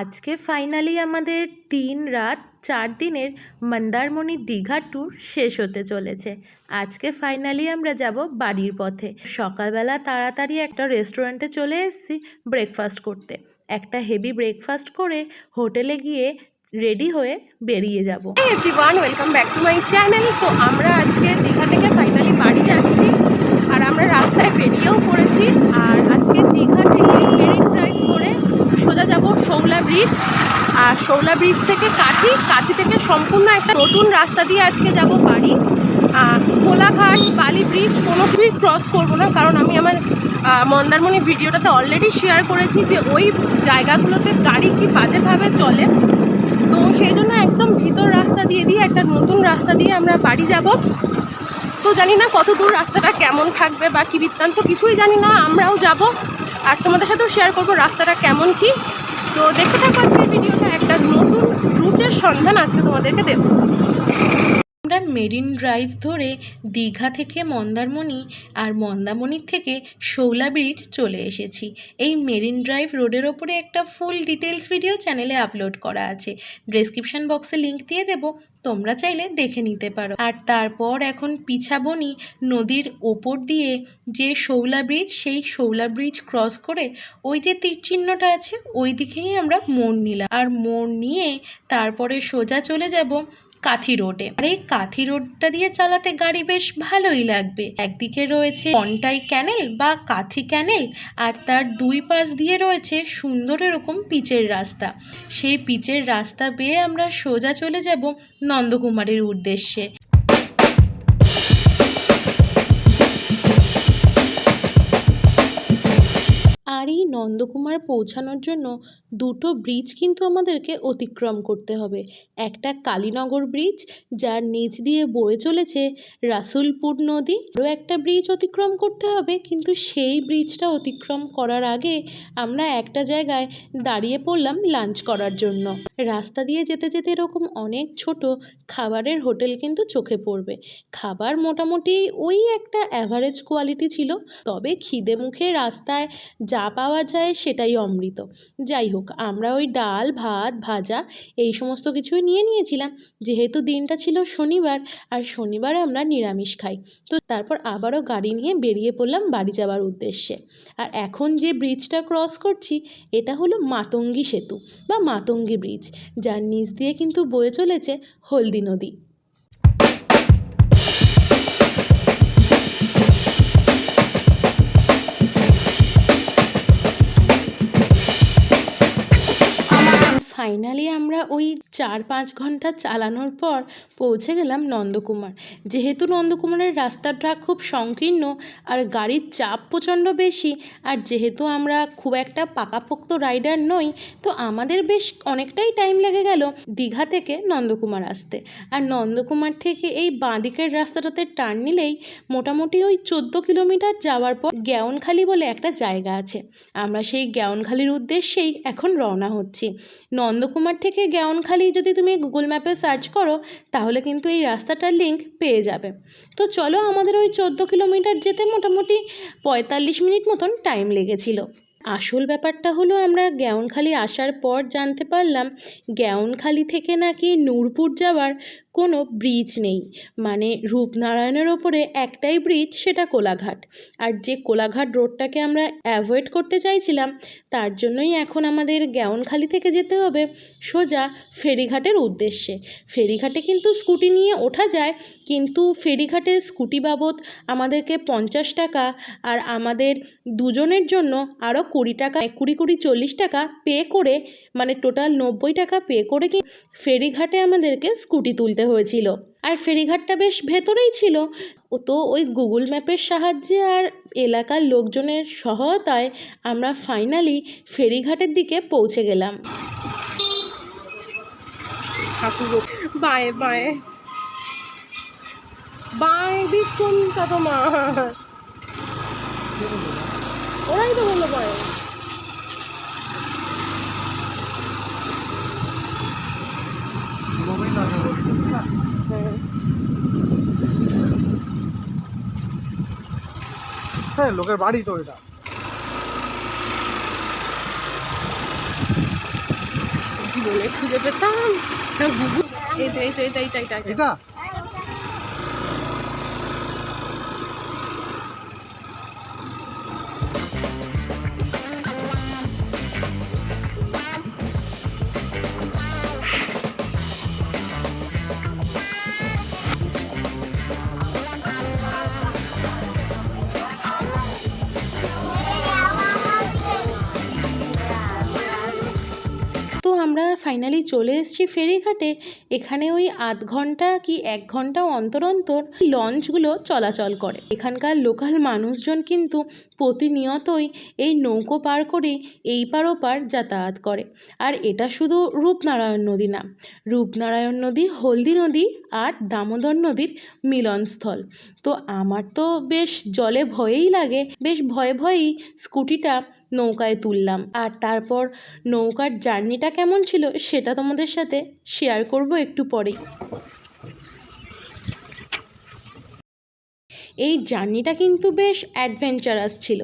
আজকে ফাইনালি আমাদের 3 রাত 4 দিনের মন্দারমণি দীঘা ট্যুর শেষ হতে চলেছে। আজকে ফাইনালি আমরা যাব বাড়ির পথে। সকালবেলা তাড়াতাড়ি একটা রেস্টুরেন্টে চলে এসেছি ব্রেকফাস্ট করতে। একটা হেভি ব্রেকফাস্ট করে হোটেলে গিয়ে রেডি হয়ে বেরিয়ে যাব। Everyone, welcome back to my channel. তো আমরা আজকে দীঘা থেকে ফাইনালি বাড়ি যাচ্ছি আর আমরা রাস্তায় বেরিয়েও পড়েছি। আর আজকে দীঘা থেকে মেরিন ড্রাইভ করে সোজা যাব শৌলা ব্রিজ, আর শৌলা ব্রিজ থেকে কাঠি থেকে সম্পূর্ণ একটা নতুন রাস্তা দিয়ে আজকে যাব বাড়ি। কোলাঘাট, বালি ব্রিজ কোনো কিছুই ক্রস করবো না, কারণ আমি আমার মন্দারমণি ভিডিওটাতে অলরেডি শেয়ার করেছি যে ওই জায়গাগুলোতে গাড়ি কি বাজেভাবে চলে। তো সেই জন্য একদম ভিতর রাস্তা দিয়ে একটা নতুন রাস্তা দিয়ে আমরা বাড়ি যাব। তো জানি না কত দূর রাস্তাটা কেমন থাকবে বা কী বৃত্তান্ত, কিছুই জানি না। আমরাও যাব আর তোমাদের সাথেও শেয়ার করবো রাস্তাটা কেমন কি। তো দেখতে থাকো আজকের ভিডিওটা, একটা নতুন রুটের সন্ধান আজকে তোমাদেরকে দেবো। আমরা মেরিন ড্রাইভ ধরে দীঘা থেকে মন্দারমণি আর মন্দারমণির থেকে শৌলা ব্রিজ চলে এসেছি। এই মেরিন ড্রাইভ রোডের ওপরে একটা ফুল ডিটেলস ভিডিও চ্যানেলে আপলোড করা আছে, ডেসক্রিপশন বক্সে লিঙ্ক দিয়ে দেবো, তোমরা চাইলে দেখে নিতে পারো। আর তারপর এখন পিছাবনি নদীর ওপর দিয়ে যে শৌলা ব্রিজ, সেই শৌলা ব্রিজ ক্রস করে ওই যে তীর চিহ্নটা আছে ওই দিকেই আমরা মোড় নিলাম। আর মোড় নিয়ে তারপরে সোজা চলে যাব কাথি রোডে। আর এই কাথি রোডটা দিয়ে চালাতে গাড়ি বেশ ভালোই লাগবে। একদিকে রয়েছে কন্টাই ক্যানেল বা কাথি ক্যানেল, আর তার দুই পাশ দিয়ে রয়েছে সুন্দর এরকম পিচের রাস্তা। সেই পিচের রাস্তা বেয়ে আমরা সোজা চলে যাব নন্দকুমারের উদ্দেশ্যে। আর এই নন্দকুমার পৌঁছানোর জন্য দুটো ব্রিজ কিন্তু আমাদেরকে অতিক্রম করতে হবে। একটা কালীনগর ব্রিজ, যার নিচ দিয়ে বয়ে চলেছে রাসুলপুর নদী। আরও একটা ব্রিজ অতিক্রম করতে হবে, কিন্তু সেই ব্রিজটা অতিক্রম করার আগে আমরা একটা জায়গায় দাঁড়িয়ে পড়লাম লাঞ্চ করার জন্য। রাস্তা দিয়ে যেতে যেতে এরকম অনেক ছোট খাবারের হোটেল কিন্তু চোখে পড়বে। খাবার মোটামুটি ওই একটা অ্যাভারেজ কোয়ালিটি ছিল, তবে খিদে মুখে রাস্তায় যা পাওয়া যায় সেটাই অমৃত। যাই হোক, আমরা ওই ডাল, ভাত, ভাজা এই সমস্ত কিছুই নিয়েছিলাম, যেহেতু দিনটা ছিল শনিবার, আর শনিবারে আমরা নিরামিষ খাই। তো তারপর আবারও গাড়ি নিয়ে বেরিয়ে পড়লাম বাড়ি যাওয়ার উদ্দেশ্যে। আর এখন যে ব্রিজটা ক্রস করছি এটা হলো মাতঙ্গী সেতু বা মাতঙ্গী ব্রিজ, যার নিচ দিয়ে কিন্তু বয়ে চলেছে হলদি নদী। ফাইনালি আমরা ওই 4-5 ঘন্টা চালানোর পর পৌঁছে গেলাম নন্দকুমার। যেহেতু নন্দকুমারের রাস্তাটা খুব সংকীর্ণ আর গাড়ির চাপ প্রচণ্ড বেশি, আর যেহেতু আমরা খুব একটা পাকাপোক্ত রাইডার নই, তো আমাদের বেশ অনেকটাই টাইম লেগে গেল দীঘা থেকে নন্দকুমার আসতে। আর নন্দকুমার থেকে এই বাঁদিকের রাস্তাটাতে টার্ন নিলেই মোটামুটি ওই 14 কিলোমিটার যাওয়ার পর গেওনখালি বলে একটা জায়গা আছে। আমরা সেই গেওনখালির উদ্দেশ্যেই এখন রওনা হচ্ছি। নন্দকুমার থেকে গেওনখালি যদি তুমি গুগল ম্যাপে সার্চ করো তাহলে কিন্তু এই রাস্তাটার লিঙ্ক পেয়ে যাবে। তো চলো, আমাদের ওই 14 কিলোমিটার যেতে মোটামুটি 45 মিনিট মতন টাইম লেগেছিল। আসল ব্যাপারটা হলো, আমরা গেওনখালি আসার পর জানতে পারলাম গেওনখালি থেকে নাকি নূরপুর যাওয়ার কোনো ব্রিজ নেই। মানে রূপনারায়ণের ওপরে একটাই ব্রিজ, সেটা কোলাঘাট। আর যে কোলাঘাট রোডটাকে আমরা অ্যাভয়েড করতে চাইছিলাম, তার জন্যই এখন আমাদের গেওনখালি থেকে যেতে হবে সোজা ফেরিঘাটের উদ্দেশ্যে। ফেরিঘাটে কিন্তু স্কুটি নিয়ে ওঠা যায়, কিন্তু ফেরিঘাটে স্কুটি বাবদ আমাদেরকে 50 টাকা, আর আমাদের দুজনের জন্য আরও 20 টাকা, 20-40 টাকা পে করে, মানে টোটাল 90 টাকা পে করে কি ফেরিঘাটে আমাদেরকে স্কুটি তুলতে হয়েছিল। আর ফেরিঘাটটা বেশ ভেতরেই ছিল। তো ওই গুগল ম্যাপের সাহায্যে আর এলাকার লোকজনের সহায়তায় আমরা ফাইনালি ফেরিঘাটের দিকে পৌঁছে গেলাম। বায়ে বায়ে বাই দিচ্ছুন তা তোমার, ওরাই তো বললো বায়ে। হ্যাঁ, লোকের বাড়ি তো এটা। পেয়েছি বলে, খুঁজে পেতাম না গুগল। এই তো এই তো এটা এটা এটা এটা। এটা তো আমরা ফাইনালি চলে এসেছি ফেরিঘাটে। এখানে ওই আধ ঘন্টা কি 1 ঘন্টা অন্তর অন্তর লঞ্চগুলো চলাচল করে। এখানকার লোকাল মানুষজন কিন্তু প্রতিনিয়তই এই নৌকো পার করেই এই পার ওপার যাতায়াত করে। আর এটা শুধু রূপনারায়ণ নদী না, রূপনারায়ণ নদী, হলদি নদী আর দামোদর নদীর মিলনস্থল। তো আমার তো বেশ জলে ভয়েই লাগে, বেশ ভয়ে ভয়েই স্কুটিটা নৌকায় তুললাম। আর তারপর নৌকার জার্নিটা কেমন ছিল সেটা তোমাদের সাথে শেয়ার করব একটু পরেই। এই জার্নিটা কিন্তু বেশ অ্যাডভেঞ্চারাস ছিল।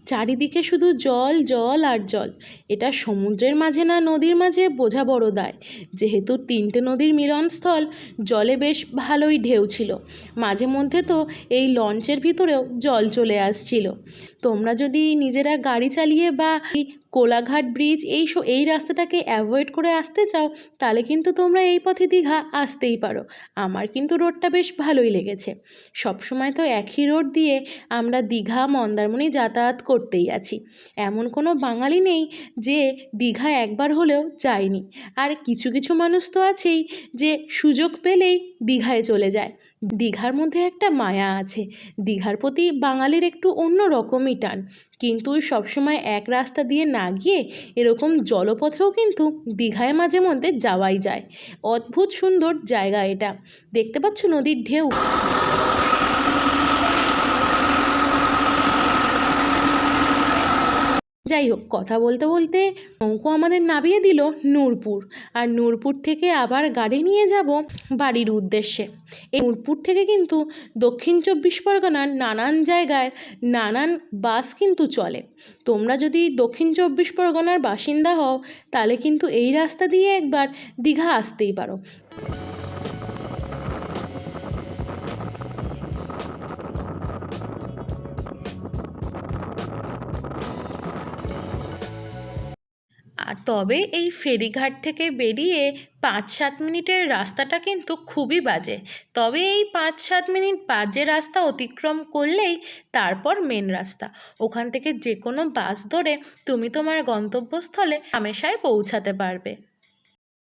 চারিদিকে শুধু জল জল আর জল। এটা সমুদ্রের মাঝে না নদীর মাঝে বোঝা বড় দায়। যেহেতু 3টে নদীর মিলনস্থল, জলে বেশ ভালোই ঢেউ ছিল। মাঝে মধ্যে তো এই লঞ্চের ভিতরেও জল চলে আসছিল। তোমরা যদি নিজেরা গাড়ি চালিয়ে বা কোলাঘাট ব্রিজ এই রাস্তাটাকে অ্যাভয়েড করে আসতে চাও, তাহলে কিন্তু তোমরা এই পথে দীঘা আসতেই পারো। আমার কিন্তু রোডটা বেশ ভালোই লেগেছে। সবসময় তো একই রোড দিয়ে আমরা দীঘা মন্দারমণি যাতায়াত করতেই আছি। এমন কোনো বাঙালি নেই যে দীঘা একবার হলেও যায়নি। আর কিছু কিছু মানুষ তো আছেই যে সুযোগ পেলেই দীঘায় চলে যায়। দীঘার মধ্যে একটা মায়া আছে। দীঘার প্রতি বাঙালির একটু অন্য রকমই টান। কিন্তু সবসময় এক রাস্তা দিয়ে না গিয়ে এরকম জলপথেও কিন্তু দীঘায় মাঝে মধ্যে যাওয়াই যায়। অদ্ভুত সুন্দর জায়গা এটা। দেখতে পাচ্ছ নদীর ঢেউ। যাই হোক, কথা বলতে বলতে নৌকো আমাদের নামিয়ে দিল নূরপুর। আর নূরপুর থেকে আবার গাড়ি নিয়ে যাব বাড়ির উদ্দেশ্যে। এই নূরপুর থেকে কিন্তু দক্ষিণ 24 পরগনার নানান জায়গায় নানান বাস কিন্তু চলে। তোমরা যদি দক্ষিণ 24 পরগনার বাসিন্দা হও, তাহলে কিন্তু এই রাস্তা দিয়ে একবার দীঘা আসতেই পারো। আর তবে এই ফেরিঘাট থেকে বেরিয়ে 5-7 মিনিটের রাস্তাটা কিন্তু খুবই বাজে। তবে এই 5-7 মিনিট বাজে রাস্তা অতিক্রম করলেই তারপর মেন রাস্তা। ওখান থেকে যে কোনো বাস ধরে তুমি তোমার গন্তব্যস্থলে হামেশাই পৌঁছাতে পারবে।